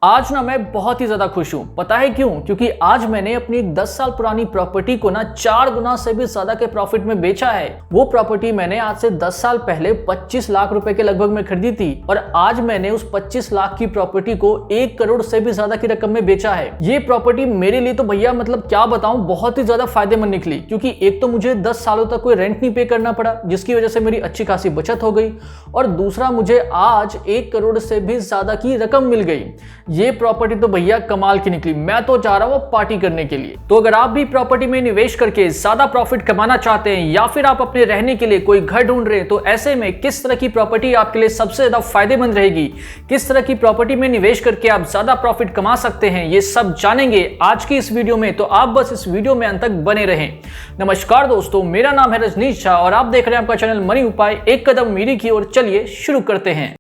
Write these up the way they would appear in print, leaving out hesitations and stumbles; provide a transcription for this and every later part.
आज ना मैं बहुत ही ज़्यादा खुश हूँ। पता है क्यों? क्योंकि आज मैंने अपनी एक 10 साल पुरानी प्रॉपर्टी को ना 4 गुना से भी ज़्यादा के प्रॉफिट में बेचा है। वो प्रॉपर्टी मैंने आज से 10 साल पहले 25 लाख रुपए के लगभग में खरीदी थी और आज मैंने उस 25 लाख की प्रॉपर्टी को 1 करोड़ से भी ज़्यादा की रकम में बेचा है। ये प्रॉपर्टी मेरे लिए तो भैया मतलब क्या बताऊँ, बहुत ही ज़्यादा फायदेमंद निकली, क्योंकि एक तो मुझे 10 सालों तक कोई रेंट नहीं पे करना पड़ा, जिसकी वजह से मेरी अच्छी खासी बचत हो गई, और दूसरा मुझे आज 1 करोड़ से भी ज़्यादा की रकम मिल गई। ये प्रॉपर्टी तो भैया कमाल की निकली। मैं तो चाह रहा हूँ पार्टी करने के लिए। तो अगर आप भी प्रॉपर्टी में निवेश करके ज्यादा प्रॉफिट कमाना चाहते हैं या फिर आप अपने रहने के लिए कोई घर ढूंढ रहे हैं, तो ऐसे में किस तरह की प्रॉपर्टी आपके लिए सबसे ज्यादा फायदेमंद रहेगी, किस तरह की प्रॉपर्टी में निवेश करके आप ज्यादा प्रॉफिट कमा सकते हैं, ये सब जानेंगे आज की इस वीडियो में। तो आप बस इस वीडियो में अंत तक बने रहें। नमस्कार दोस्तों, मेरा नाम है रजनीश झा और आप देख रहे हैं आपका चैनल मनी उपाय, एक कदम मीरी की ओर। चलिए शुरू करते हैं।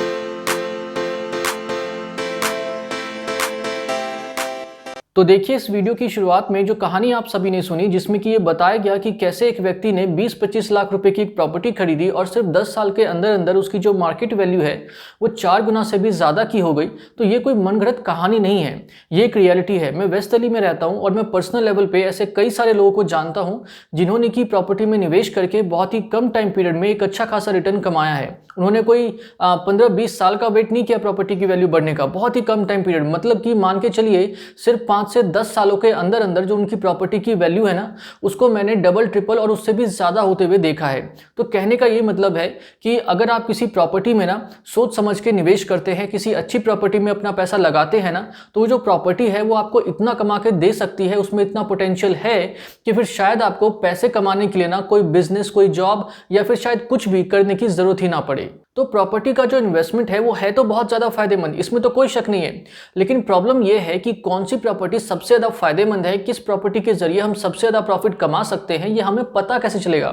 तो देखिए, इस वीडियो की शुरुआत में जो कहानी आप सभी ने सुनी, जिसमें कि ये बताया गया कि कैसे एक व्यक्ति ने 20-25 लाख रुपए की एक प्रॉपर्टी खरीदी और सिर्फ 10 साल के अंदर अंदर उसकी जो मार्केट वैल्यू है वो 4 गुना से भी ज़्यादा की हो गई। तो ये कोई मनगढ़ंत कहानी नहीं है, ये एक रियलिटी है। मैं वेस्ट दिल्ली में रहता हूँ और मैं पर्सनल लेवल पे ऐसे कई सारे लोगों को जानता हूँ जिन्होंने की प्रॉपर्टी में निवेश करके बहुत ही कम टाइम पीरियड में एक अच्छा खासा रिटर्न कमाया है। उन्होंने कोई 15-20 साल का वेट नहीं किया प्रॉपर्टी की वैल्यू बढ़ने का, बहुत ही कम टाइम पीरियड, मतलब कि मान के चलिए सिर्फ 5 से 10 सालों के अंदर अंदर जो उनकी प्रॉपर्टी की वैल्यू है ना, उसको मैंने डबल ट्रिपल और उससे भी ज़्यादा होते हुए देखा है। तो कहने का ये मतलब है कि अगर आप किसी प्रॉपर्टी में ना सोच समझ के निवेश करते हैं, किसी अच्छी प्रॉपर्टी में अपना पैसा लगाते हैं ना, तो वो जो प्रॉपर्टी है वो आपको इतना कमा के दे सकती है, उसमें इतना पोटेंशियल है कि फिर शायद आपको पैसे कमाने के लिए ना कोई बिजनेस, कोई जॉब या फिर शायद कुछ भी करने की ज़रूरत ही ना पड़े। तो प्रॉपर्टी का जो इन्वेस्टमेंट है वो है तो बहुत ज़्यादा फायदेमंद, इसमें तो कोई शक नहीं है। लेकिन प्रॉब्लम ये है कि कौन सी प्रॉपर्टी सबसे ज़्यादा फायदेमंद है, किस प्रॉपर्टी के जरिए हम सबसे ज़्यादा प्रॉफिट कमा सकते हैं, ये हमें पता कैसे चलेगा?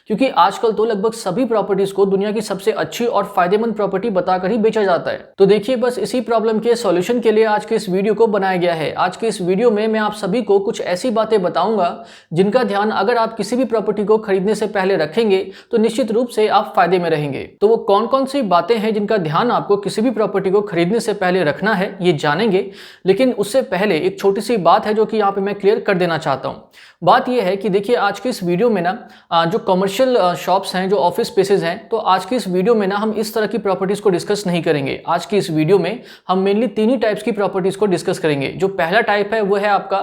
क्योंकि आजकल तो लगभग सभी प्रॉपर्टीज़ को दुनिया की सबसे अच्छी और फायदेमंद प्रॉपर्टी बताकर ही बेचा जाता है। तो देखिए, बस इसी प्रॉब्लम के सॉल्यूशन के लिए आज के इस वीडियो को बनाया गया है। आज के इस वीडियो में मैं आप सभी को कुछ ऐसी बातें बताऊंगा जिनका ध्यान अगर आप किसी भी प्रॉपर्टी को खरीदने से पहले रखेंगे तो निश्चित रूप से आप फायदे में रहेंगे। तो वो कौन सी बातें हैं जिनका ध्यान आपको किसी भी प्रॉपर्टी को खरीदने से पहले रखना है, ये जानेंगे। लेकिन उससे पहले एक छोटी सी बात है जो कि यहाँ पे मैं क्लियर कर देना चाहता हूँ। बात यह है कि देखिए, आज की इस वीडियो में ना जो कमर्शियल शॉप्स हैं, जो ऑफिस स्पेसेस हैं, तो आज की इस वीडियो में ना हम इस तरह की प्रॉपर्टीज को डिस्कस नहीं करेंगे। आज की इस वीडियो में हम मेनली 3 ही टाइप्स की प्रॉपर्टीज को डिस्कस करेंगे। जो पहला टाइप है वो है आपका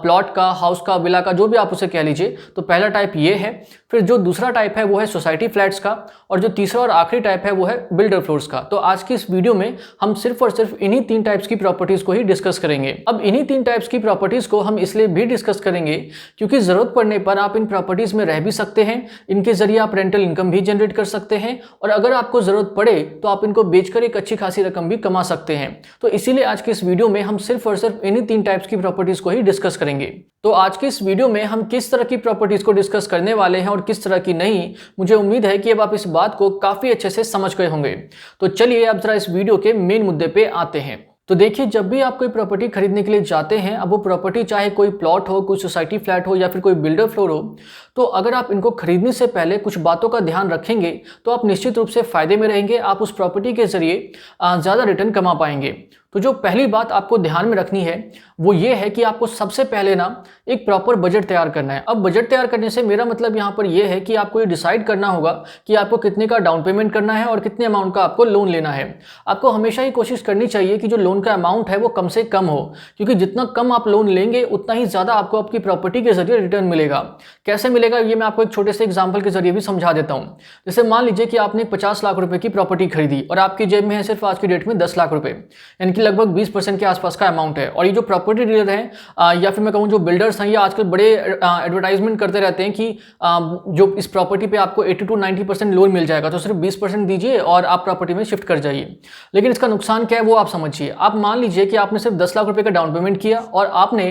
प्लॉट का, हाउस का, विला का, जो भी आप उसे कह लीजिए। तो पहला टाइप ये है। फिर जो दूसरा टाइप है वो है सोसाइटी फ्लैट्स का, और जो तीसरा और आखिरी टाइप है वो है बिल्डर फ्लोर्स का। तो आज की इस वीडियो में हम सिर्फ और सिर्फ इन्हीं 3 टाइप्स की प्रॉपर्टीज को ही डिस्कस करेंगे। अब इन्हीं 3 टाइप्स की प्रॉपर्टीज को हम इसलिए भी डिस्कस करेंगे क्योंकि जरूरत पड़ने पर आप इन प्रॉपर्टीज में रह भी सकते हैं, इनके जरिए आप रेंटल इनकम भी जनरेट कर सकते हैं, और अगर आपको जरूरत पड़े तो आप इनको बेचकर एक अच्छी खासी रकम भी कमा सकते हैं। तो इसीलिए आज की इस वीडियो में हम सिर्फ और सिर्फ इन्हीं 3 टाइप्स की प्रॉपर्टीज को ही डिस्कस करेंगे। तो आज की इस वीडियो में हम किस तरह की प्रॉपर्टीज को डिस्कस करने वाले हैं और किस तरह की नहीं, मुझे उम्मीद है कि अब आप इस बात को काफी अच्छे से समझ गए होंगे। तो चलिए अब जरा इस वीडियो के मेन मुद्दे पे आते हैं। तो देखिए, जब भी आप कोई प्रॉपर्टी खरीदने के लिए जाते हैं, अब वो प्रॉपर्टी चाहे कोई प्लॉट हो, कोई सोसाइटी फ्लैट हो या फिर कोई बिल्डर फ्लोर हो, तो अगर आप इनको खरीदने से पहले कुछ बातों का ध्यान रखेंगे तो आप निश्चित रूप से फायदे में रहेंगे। आप उस प्रॉपर्टी के जरिए ज़्यादा रिटर्न कमा पाएंगे। तो जो पहली बात आपको ध्यान में रखनी है वो ये है कि आपको सबसे पहले ना एक प्रॉपर बजट तैयार करना है। अब बजट तैयार करने से मेरा मतलब यहाँ पर ये है कि आपको ये डिसाइड करना होगा कि आपको कितने का डाउन पेमेंट करना है और कितने अमाउंट का आपको लोन लेना है। आपको हमेशा ही कोशिश करनी चाहिए कि जो लोन का अमाउंट है वो कम से कम हो, क्योंकि जितना कम आप लोन लेंगे उतना ही ज़्यादा आपको आपकी प्रॉपर्टी के जरिए रिटर्न मिलेगा। कैसे मिलेगा ये मैं आपको एक छोटे से एग्जाम्पल के जरिए भी समझा देता हूँ। जैसे मान लीजिए कि आपने 50 लाख रुपए की प्रॉपर्टी खरीदी और आपकी जेब में है सिर्फ आज की डेट में 10 लाख रुपए, यानी कि लगभग 20% के आसपास का अमाउंट है। और ये जो प्रॉपर्टी डीलर हैं या फिर मैं कहूँ जो बिल्डर्स हैं, ये आजकल बड़े एडवर्टाइजमेंट करते रहते हैं कि जो इस प्रॉपर्टी पे आपको 80 to 90% लोन मिल जाएगा, तो सिर्फ 20% दीजिए और आप प्रॉपर्टी में शिफ्ट कर जाइए। लेकिन इसका नुकसान क्या है वो आप समझिए। आप मान लीजिए कि आपने सिर्फ 10 लाख रुपए का डाउन पेमेंट किया और आपने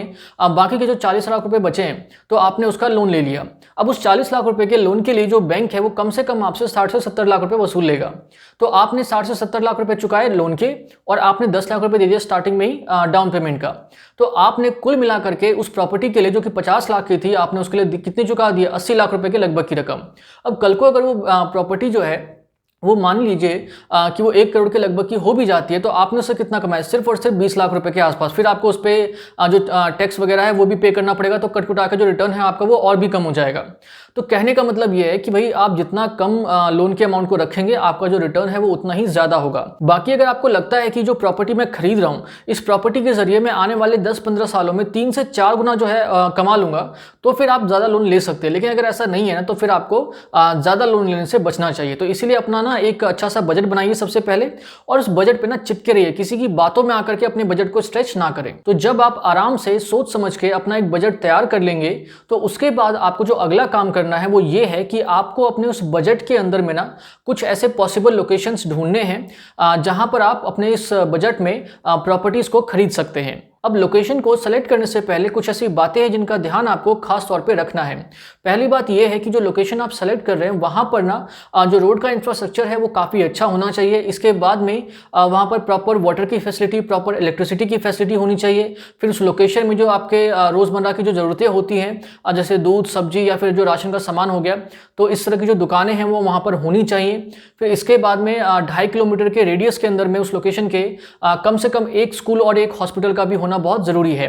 बाकी के जो 40 लाख रुपए बचे हैं तो आपने उसका लोन ले लिया। अब उस 40 लाख रुपए के लोन के लिए जो बैंक है वो कम से कम आपसे 60 से 70 लाख रुपए वसूल लेगा। तो आपने 60 से 70 लाख रुपए चुकाए लोन के और आपने 10 लाख रुपए दे दिया स्टार्टिंग में ही डाउन पेमेंट का। तो आपने कुल मिला करके उस प्रॉपर्टी के लिए जो कि 50 लाख की थी, आपने उसके लिए कितनी चुका दिया? 80 लाख रुपए के लगभग की रकम। अब कल को अगर वो प्रॉपर्टी जो है वो मान लीजिए कि वो 1 करोड़ के लगभग की हो भी जाती है, तो आपने उससे कितना कमाया, सिर्फ और सिर्फ 20 लाख रुपए के आसपास। फिर आपको उस पर जो टैक्स वगैरह है वो भी पे करना पड़ेगा, तो कट-कुटा के जो रिटर्न है आपका वो और भी कम हो जाएगा। तो कहने का मतलब ये है कि भाई आप जितना कम लोन के अमाउंट को रखेंगे, आपका जो रिटर्न है वो उतना ही ज़्यादा होगा। बाकी अगर आपको लगता है कि जो प्रॉपर्टी मैं खरीद रहा हूँ, इस प्रॉपर्टी के जरिए मैं आने वाले 10-15 सालों में 3 से 4 गुना जो है कमा लूंगा, तो फिर आप ज़्यादा लोन ले सकते हैं। लेकिन अगर ऐसा नहीं है ना, तो फिर आपको ज़्यादा लोन लेने से बचना चाहिए। तो इसीलिए अपना ना एक अच्छा सा बजट बनाइए सबसे पहले, और उस बजट पे ना चिपके रहिए, किसी की बातों में आकर के अपने बजट को स्ट्रेच ना करें। तो जब आप आराम से सोच समझ के अपना एक बजट तैयार कर लेंगे, तो उसके बाद आपको जो अगला काम करना है वो ये है कि आपको अपने उस बजट के अंदर में ना कुछ ऐसे पॉसिबल लोकेशंस ढूंढने हैं जहां पर आप अपने इस बजट में प्रॉपर्टीज को खरीद सकते हैं। अब लोकेशन को सेलेक्ट करने से पहले कुछ ऐसी बातें हैं जिनका ध्यान आपको खास तौर पे रखना है। पहली बात यह है कि जो लोकेशन आप सेलेक्ट कर रहे हैं वहां पर ना जो रोड का इंफ्रास्ट्रक्चर है वो काफ़ी अच्छा होना चाहिए। इसके बाद में वहां पर प्रॉपर वाटर की फैसिलिटी, प्रॉपर इलेक्ट्रिसिटी की फैसिलिटी होनी चाहिए। फिर उस लोकेशन में जो आपके रोज़मर्रा की जो ज़रूरतें होती हैं, जैसे दूध, सब्जी या फिर जो राशन का सामान हो गया, तो इस तरह की जो दुकानें हैं वो वहाँ पर होनी चाहिए। फिर इसके बाद में 2.5 किलोमीटर के रेडियस के अंदर में उस लोकेशन के कम से कम एक स्कूल और एक हॉस्पिटल का भी होना बहुत ज़रूरी है।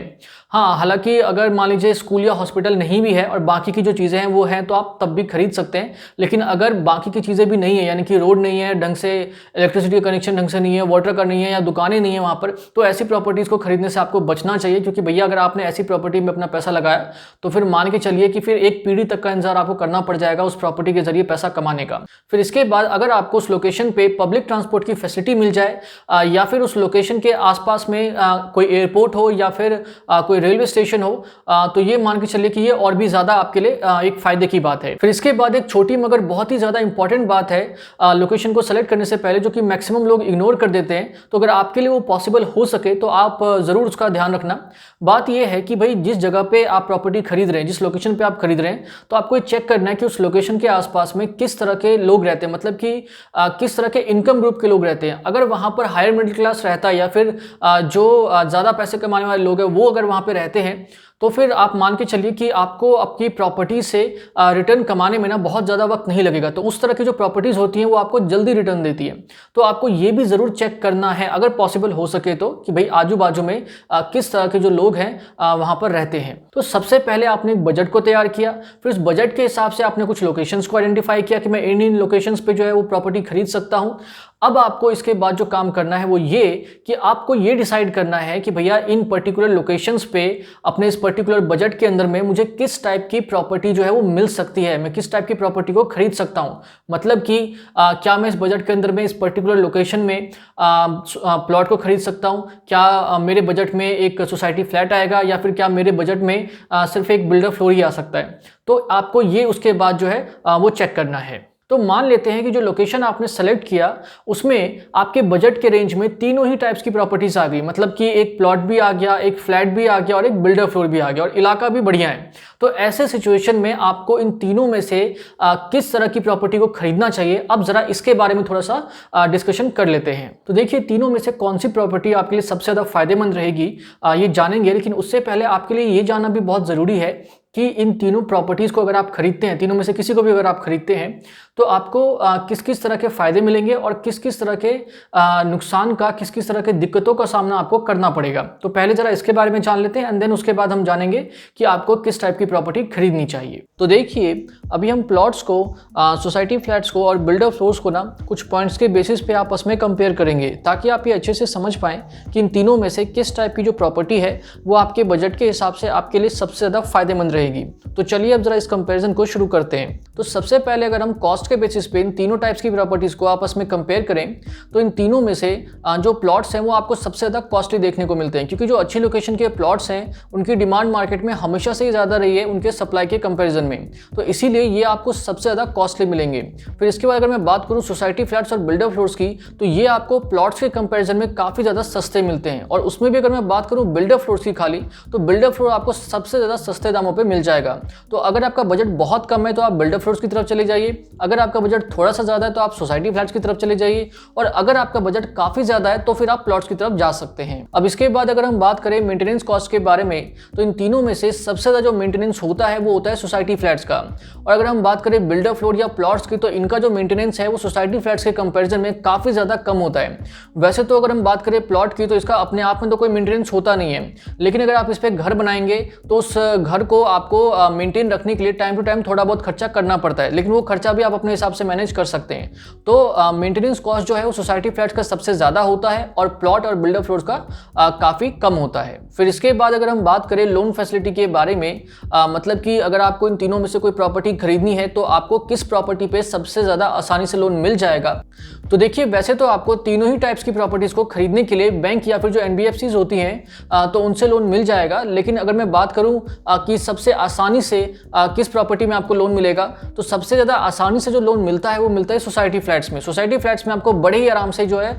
हाँ, हालांकि अगर मान लीजिए स्कूल या हॉस्पिटल नहीं भी है और बाकी की जो चीज़ें हैं वो हैं, तो आप तब भी खरीद सकते हैं। लेकिन अगर बाकी की चीज़ें भी नहीं है, यानी कि रोड नहीं है ढंग से, इलेक्ट्रिसिटी का कनेक्शन ढंग से नहीं है, वाटर का नहीं है या दुकानें नहीं है वहाँ पर, तो ऐसी प्रॉपर्टीज़ को खरीदने से आपको बचना चाहिए। क्योंकि भैया अगर आपने ऐसी प्रॉपर्टी में अपना पैसा लगाया, तो फिर मान के चलिए कि फिर एक पीढ़ी तक का इंतजार आपको करना पड़ जाएगा उस प्रॉपर्टी के जरिए पैसा कमाने का। फिर इसके बाद अगर आपको उस लोकेशन पे पब्लिक ट्रांसपोर्ट की फैसिलिटी मिल जाए, या फिर उस लोकेशन के आसपास में कोई एयरपोर्ट हो या फिर कोई रेलवे स्टेशन हो, तो ये मान के चलिए कि ये और भी ज़्यादा आपके लिए एक फ़ायदे की बात है। फिर इसके बाद एक छोटी मगर बहुत ही ज़्यादा इंपॉर्टेंट बात है लोकेशन को सेलेक्ट करने से पहले, जो कि मैक्सिमम लोग इग्नोर कर देते हैं। तो अगर आपके लिए वो पॉसिबल हो सके तो आप ज़रूर उसका ध्यान रखना। बात यह है कि भाई जिस जगह पे आप प्रॉपर्टी खरीद रहे हैं, जिस लोकेशन पे आप खरीद रहे हैं, तो आपको ये चेक करना है कि उस लोकेशन के आसपास में किस तरह के लोग रहते हैं, मतलब कि किस तरह के इनकम ग्रुप के लोग रहते हैं। अगर वहाँ पर हायर मिडिल क्लास रहता है या फिर जो ज़्यादा पैसे कमाने वाले लोग हैं वो अगर वहाँ पे रहते हैं, तो फिर आप मान के चलिए कि आपको आपकी प्रॉपर्टी से रिटर्न कमाने में ना बहुत ज़्यादा वक्त नहीं लगेगा। तो उस तरह की जो प्रॉपर्टीज़ होती हैं वो आपको जल्दी रिटर्न देती है। तो आपको ये भी ज़रूर चेक करना है अगर पॉसिबल हो सके तो, कि भाई आजू बाजू में किस तरह के जो लोग हैं वहाँ पर रहते हैं। तो सबसे पहले आपने एक बजट को तैयार किया, फिर उस बजट के हिसाब से आपने कुछ लोकेशंस को आइडेंटिफाई किया कि मैं इन लोकेशंस पे जो है वो प्रॉपर्टी खरीद सकता हूँ। अब आपको इसके बाद जो काम करना है वो ये कि आपको ये डिसाइड करना है कि भैया इन पर्टिकुलर लोकेशंस पे अपने इस पर्टिकुलर बजट के अंदर में मुझे किस टाइप की प्रॉपर्टी जो है वो मिल सकती है, मैं किस टाइप की प्रॉपर्टी को खरीद सकता हूँ। मतलब कि क्या मैं इस बजट के अंदर में इस पर्टिकुलर लोकेशन में प्लॉट को खरीद सकता हूँ, क्या मेरे बजट में एक सोसाइटी फ्लैट आएगा, या फिर क्या मेरे बजट में सिर्फ एक बिल्डर फ्लोर ही आ सकता है। तो आपको ये उसके बाद जो है वो चेक करना है। तो मान लेते हैं कि जो लोकेशन आपने सेलेक्ट किया उसमें आपके बजट के रेंज में तीनों ही टाइप्स की प्रॉपर्टीज आ गई, मतलब कि एक प्लॉट भी आ गया, एक फ्लैट भी आ गया और एक बिल्डर फ्लोर भी आ गया, और इलाका भी बढ़िया है। तो ऐसे सिचुएशन में आपको इन तीनों में से किस तरह की प्रॉपर्टी को खरीदना चाहिए, अब जरा इसके बारे में थोड़ा सा डिस्कशन कर लेते हैं। तो देखिए, तीनों में से कौन सी प्रॉपर्टी आपके लिए सबसे ज़्यादा फायदेमंद रहेगी ये जानेंगे, लेकिन उससे पहले आपके लिए ये जानना भी बहुत ज़रूरी है कि इन तीनों प्रॉपर्टीज़ को अगर आप खरीदते हैं, तीनों में से किसी को भी अगर आप खरीदते हैं, तो आपको किस किस तरह के फ़ायदे मिलेंगे और किस किस तरह के नुकसान का, किस किस तरह के दिक्कतों का सामना आपको करना पड़ेगा। तो पहले ज़रा इसके बारे में जान लेते हैं, एंड देन उसके बाद हम जानेंगे कि आपको किस टाइप की प्रॉपर्टी खरीदनी चाहिए। तो देखिए, अभी हम प्लॉट्स को, सोसाइटी फ्लैट्स को और बिल्डर फ्लोर्स को ना कुछ पॉइंट्स के बेसिस पे आपस में कंपेयर करेंगे, ताकि आप ये अच्छे से समझ पाएँ कि इन तीनों में से किस टाइप की जो प्रॉपर्टी है वो आपके बजट के हिसाब से आपके लिए सबसे ज़्यादा फायदेमंद रहेगी। तो चलिए अब जरा इस कंपैरिजन को शुरू करते हैं। तो सबसे पहले अगर हम कॉस्ट के बेसिस पे इन तीनों टाइप्स की प्रॉपर्टीज को आपस में कंपेयर करें, तो इन तीनों में से जो प्लॉट्स हैं वो आपको सबसे ज़्यादा कॉस्टली देखने को मिलते हैं, क्योंकि जो अच्छी लोकेशन के प्लॉट्स हैं उनकी डिमांड मार्केट में हमेशा से ही ज़्यादा रही है उनके सप्लाई के कंपेरिजन में, तो इसीलिए ये आपको सबसे ज़्यादा कॉस्टली मिलेंगे। फिर इसके बाद अगर मैं बात करूँ सोसाइटी फ्लैट्स और बिल्डर फ्लोर्स की, तो ये आपको प्लॉट्स के कंपेरिजन में काफ़ी ज़्यादा सस्ते मिलते हैं, और उसमें भी अगर मैं बात करूँ बिल्डर फ्लोर्स की खाली, तो बिल्डर फ्लोर आपको सबसे ज़्यादा सस्ते दामों पर मिल जाएगा। तो अगर आपका बजट बहुत कम है तो आप बिल्डर फ्लोर्स की तरफ चले जाइए, अगर आपका बजट थोड़ा सा ज़्यादा है तो आप सोसाइटी फ्लैट्स की तरफ चले जाइए, और अगर आपका बजट काफ़ी ज़्यादा है तो फिर आप प्लॉट्स की तरफ जा सकते हैं। अब इसके बाद अगर हम बात करें मेंटेनेंस कॉस्ट के बारे में, तो इन तीनों में से सबसे ज़्यादा जो मेंटेनेंस होता है वो होता है सोसाइटी फ्लैट्स का। और अगर हम बात करें बिल्डर फ्लोर या प्लॉट्स की, तो इनका जो मेंटेनेंस है वो सोसाइटी फ्लैट्स के कंपैरिजन में काफ़ी ज़्यादा कम होता है। वैसे तो अगर हम बात करें प्लॉट की, तो इसका अपने आप में तो कोई मेंटेनेंस होता नहीं है, लेकिन अगर आप इस पर घर बनाएंगे तो उस घर को आपको मेंटेन रखने के लिए टाइम टू टाइम थोड़ा बहुत खर्चा करना पड़ता है, लेकिन वो खर्चा भी आप अपने हिसाब से मैनेज कर सकते हैं। तो मेंटेनेंस कॉस्ट जो है वो सोसाइटी फ्लैट्स का सबसे ज़्यादा होता है और प्लॉट और बिल्डर फ्लोर्स का काफ़ी कम होता है। फिर इसके बाद अगर हम बात करें लोन फैसिलिटी के बारे में, मतलब कि अगर आपको इन तीनों में से कोई प्रॉपर्टी खरीदनी है तो आपको किस प्रॉपर्टी पे सबसे ज़्यादा आसानी से लोन मिल जाएगा। तो देखिए, वैसे तो आपको तीनों ही टाइप्स की प्रॉपर्टीज़ को खरीदने के लिए बैंक या फिर जो NBFCs होती हैं तो उनसे लोन मिल जाएगा। लेकिन अगर मैं बात करूं कि सबसे आसानी से किस प्रॉपर्टी में आपको लोन मिलेगा, तो सबसे ज़्यादा आसानी से जो लोन मिलता है वो मिलता है सोसाइटी फ्लैट्स में। सोसाइटी फ्लैट्स में आपको बड़े ही आराम से जो है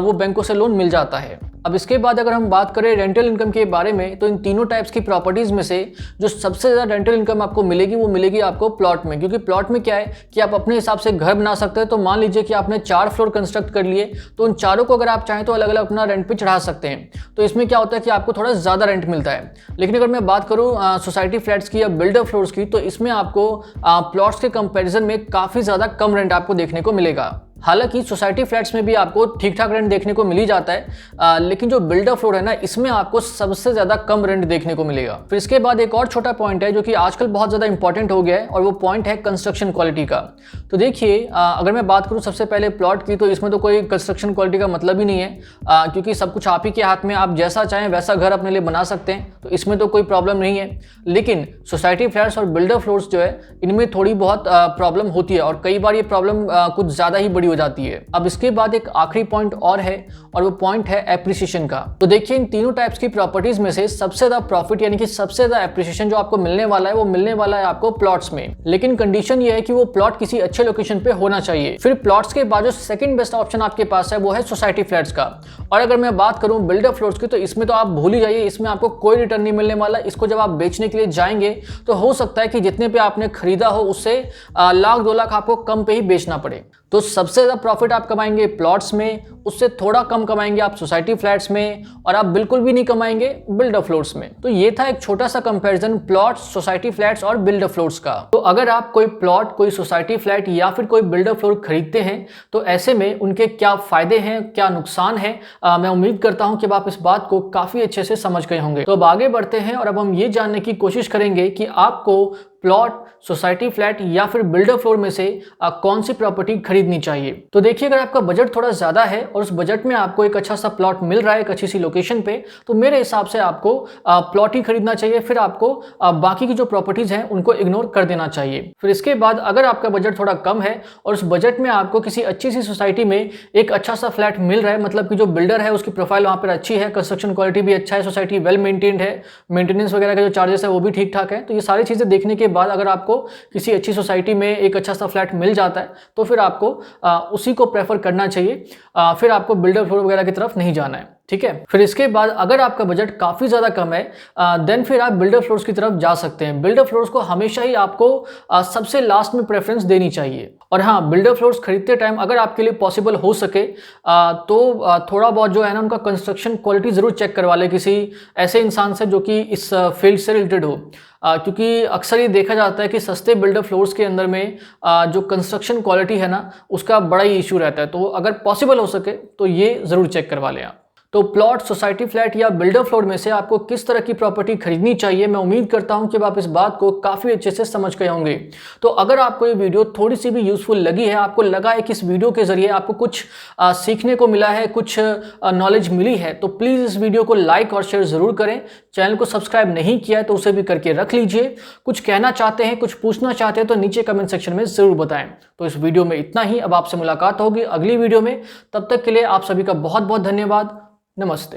वो बैंकों से लोन मिल जाता है। अब इसके बाद अगर हम बात करें रेंटल इनकम के बारे में, तो इन तीनों टाइप्स की प्रॉपर्टीज़ में से जो सबसे ज़्यादा रेंटल इनकम आपको मिलेगी वो मिलेगी आपको प्लॉट में, क्योंकि प्लॉट में क्या है कि आप अपने हिसाब से घर बना सकते हैं। तो मान लीजिए कि आपने 4 फ्लोर कंस्ट्रक्ट कर लिए, तो उन चारों को अगर आप चाहें तो अलग अलग अपना रेंट पे चढ़ा सकते हैं। तो इसमें क्या होता है कि आपको थोड़ा ज़्यादा रेंट मिलता है। लेकिन अगर मैं बात करूँ सोसाइटी फ्लैट्स की या बिल्डर फ्लोर्स की, तो इसमें आपको प्लॉट्स के कंपेरिजन में काफ़ी ज़्यादा कम रेंट आपको देखने को मिलेगा। हालांकि सोसाइटी फ्लैट्स में भी आपको ठीक ठाक रेंट देखने को मिल ही जाता है, लेकिन जो बिल्डर फ्लोर है ना, इसमें आपको सबसे ज़्यादा कम रेंट देखने को मिलेगा। फिर इसके बाद एक और छोटा पॉइंट है जो कि आजकल बहुत ज़्यादा इंपॉर्टेंट हो गया है, और वो पॉइंट है कंस्ट्रक्शन क्वालिटी का। तो देखिए, अगर मैं बात करूँ सबसे पहले प्लॉट की, तो इसमें तो कोई कंस्ट्रक्शन क्वालिटी का मतलब ही नहीं है, क्योंकि सब कुछ आप ही के हाथ में, आप जैसा चाहें वैसा घर अपने लिए बना सकते हैं, तो इसमें तो कोई प्रॉब्लम नहीं है। लेकिन सोसाइटी फ्लैट्स और बिल्डर फ्लोर्स जो है, इनमें थोड़ी बहुत प्रॉब्लम होती है, और कई बार ये प्रॉब्लम कुछ ज़्यादा ही बड़ी हो जाती है। अब इसके बाद एक आखिरी पॉइंट और है, और वो पॉइंट है एप्रिसिएशन का। तो देखिए, इन तीनों टाइप्स की प्रॉपर्टीज में से सबसे ज्यादा प्रॉफिट यानी कि सबसे ज्यादा एप्रिसिएशन जो आपको मिलने वाला है वो मिलने वाला है आपको प्लॉट्स में। लेकिन कंडीशन ये है कि वो प्लॉट किसी अच्छे लोकेशन पे होना चाहिए। फिर प्लॉट्स के बाद जो सेकंड बेस्ट ऑप्शन आपके पास है वो है सोसाइटी फ्लैट्स का। और अगर मैं बात करूं बिल्डर फ्लोर्स की, तो इसमें तो आप भूल ही जाइए, इसमें आपको कोई रिटर्न नहीं मिलने वाला। इसको जब आप बेचने के लिए जाएंगे तो हो सकता है कि जितने पे आपने खरीदा हो उससे लाख 2 लाख आपको कम पे ही बेचना पड़े। तो सबसे ज़्यादा प्रॉफिट आप कमाएंगे प्लॉट्स में, उससे थोड़ा कम कमाएंगे आप सोसाइटी फ्लैट्स में, और आप बिल्कुल भी नहीं कमाएंगे बिल्डर फ्लोर्स में। तो ये था एक छोटा सा कंपैरिजन प्लॉट्स, सोसाइटी फ्लैट्स और बिल्डर फ्लोर्स का। तो अगर आप कोई प्लॉट, कोई सोसाइटी फ्लैट या फिर कोई बिल्डर फ्लोर खरीदते हैं, तो ऐसे में उनके क्या फायदे हैं, क्या नुकसान है, मैं उम्मीद करता हूं कि आप इस बात को काफी अच्छे से समझ गए होंगे। तो अब आगे बढ़ते हैं और अब हम ये जानने की कोशिश करेंगे कि आपको प्लॉट, सोसाइटी फ्लैट या फिर बिल्डर फ्लोर में से कौन सी प्रॉपर्टी खरीदनी चाहिए। तो देखिए, अगर आपका बजट थोड़ा ज्यादा है और उस बजट में आपको एक अच्छा सा प्लॉट मिल रहा है एक अच्छी सी लोकेशन पे, तो मेरे हिसाब से आपको प्लॉट ही खरीदना चाहिए। फिर आपको बाकी की जो प्रॉपर्टीज हैं उनको इग्नोर कर देना चाहिए। फिर इसके बाद अगर आपका बजट थोड़ा कम है और उस बजट में आपको किसी अच्छी सी सोसाइटी में एक अच्छा सा फ्लैट मिल रहा है, मतलब कि जो बिल्डर है उसकी प्रोफाइल वहां पर अच्छी है, कंस्ट्रक्शन क्वालिटी भी अच्छा है, सोसाइटी वेल मेंटेन्ड है, मेंटेनेंस वगैरह के जो चार्जेस है वो भी ठीक ठाक है, तो ये सारी चीजें देखने के बाद अगर आपको किसी अच्छी सोसाइटी में एक अच्छा सा फ्लैट मिल जाता है तो फिर आपको उसी को प्रेफर करना चाहिए। फिर आपको बिल्डर फ्लोर वगैरह की तरफ नहीं जाना है, ठीक है। फिर इसके बाद अगर आपका बजट काफी ज्यादा कम है, देन फिर आप बिल्डर फ्लोर्स की तरफ जा सकते हैं। बिल्डर फ्लोर्स को हमेशा ही आपको सबसे लास्ट में प्रेफरेंस देनी चाहिए। और हाँ, बिल्डर फ्लोर्स खरीदते टाइम अगर आपके लिए पॉसिबल हो सके तो थोड़ा बहुत जो है ना उनका कंस्ट्रक्शन क्वालिटी जरूर चेक करवा ले किसी ऐसे इंसान से जो कि इस फील्ड से रिलेटेड हो, क्योंकि अक्सर ये देखा जाता है कि सस्ते बिल्डर फ्लोर्स के अंदर में जो कंस्ट्रक्शन क्वालिटी है ना उसका बड़ा ही इशू रहता है। तो अगर पॉसिबल हो सके तो ये जरूर चेक करवा लें आप। तो प्लॉट, सोसाइटी फ्लैट या बिल्डर फ्लोर में से आपको किस तरह की प्रॉपर्टी खरीदनी चाहिए, मैं उम्मीद करता हूं कि आप इस बात को काफी अच्छे से समझ गए होंगे। तो अगर आपको ये वीडियो थोड़ी सी भी यूजफुल लगी है, आपको लगा है कि इस वीडियो के जरिए आपको कुछ सीखने को मिला है, कुछ नॉलेज मिली है, तो प्लीज इस वीडियो को लाइक और शेयर जरूर करें। चैनल को सब्सक्राइब नहीं किया है तो उसे भी करके रख लीजिए। कुछ कहना चाहते हैं, कुछ पूछना चाहते हैं तो नीचे कमेंट सेक्शन में जरूर बताएं। तो इस वीडियो में इतना ही। अब आपसे मुलाकात होगी अगली वीडियो में। तब तक के लिए आप सभी का बहुत बहुत धन्यवाद। नमस्ते।